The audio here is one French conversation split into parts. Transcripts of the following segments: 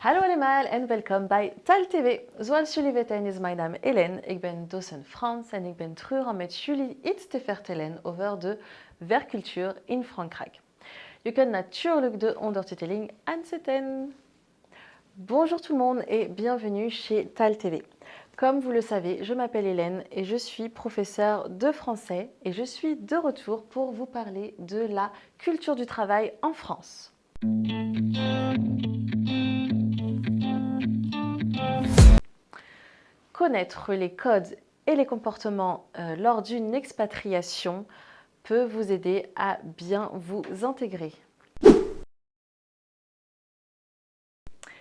Hallo allemaal en welkom bij TAL TV. Zoals jullie weten is mijn naam Hélène. Ik ben docent Frans en ik ben terug om met jullie iets te vertellen over de werkcultuur in Frankrijk. Je kunt natuurlijk de ondertiteling aanzetten. Bonjour tout le monde et bienvenue chez TAL TV. Comme vous le savez, je m'appelle Hélène et je suis professeure de français et je suis de retour pour vous parler de la culture du travail en France. Connaître les codes et les comportements lors d'une expatriation peut vous aider à bien vous intégrer.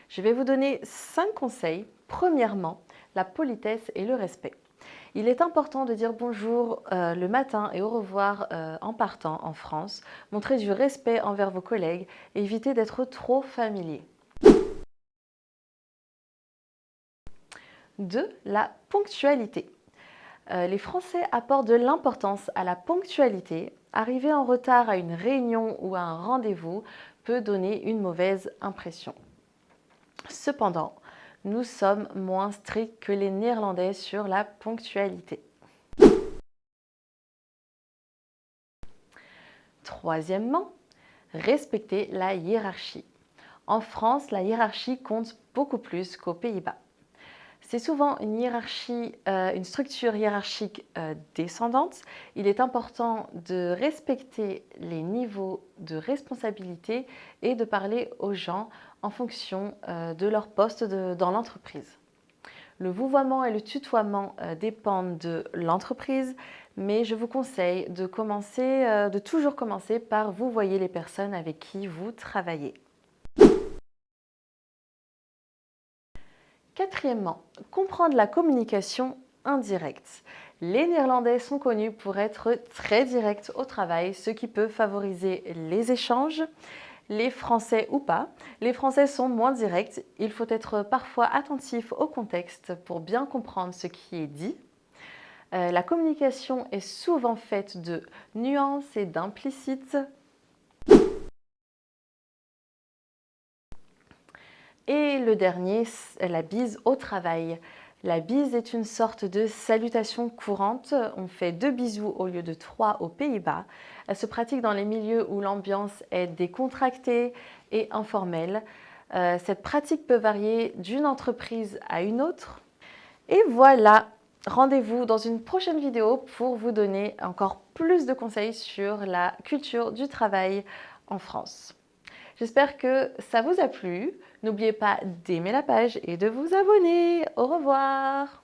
Je vais vous donner 5 conseils. Premièrement, la politesse et le respect. Il est important de dire bonjour le matin et au revoir en partant en France. Montrer du respect envers vos collègues et éviter d'être trop familier. 2. La ponctualité. Les Français apportent de l'importance à la ponctualité. Arriver en retard à une réunion ou à un rendez-vous peut donner une mauvaise impression. Cependant, nous sommes moins stricts que les Néerlandais sur la ponctualité. Troisièmement, respecter la hiérarchie. En France, la hiérarchie compte beaucoup plus qu'aux Pays-Bas. C'est souvent une structure hiérarchique descendante. Il est important de respecter les niveaux de responsabilité et de parler aux gens en fonction de leur poste dans l'entreprise. Le vouvoiement et le tutoiement dépendent de l'entreprise, mais je vous conseille de toujours commencer par vous voyez les personnes avec qui vous travaillez. Quatrièmement, comprendre la communication indirecte. Les Néerlandais sont connus pour être très directs au travail, ce qui peut favoriser les échanges. Les Français ou pas. Les Français sont moins directs. Il faut être parfois attentif au contexte pour bien comprendre ce qui est dit. La communication est souvent faite de nuances et d'implicites. Et le dernier, la bise au travail. La bise est une sorte de salutation courante. On fait 2 bisous au lieu de 3 aux Pays-Bas. Elle se pratique dans les milieux où l'ambiance est décontractée et informelle. Cette pratique peut varier d'une entreprise à une autre. Et voilà, rendez-vous dans une prochaine vidéo pour vous donner encore plus de conseils sur la culture du travail en France. J'espère que ça vous a plu. N'oubliez pas d'aimer la page et de vous abonner. Au revoir!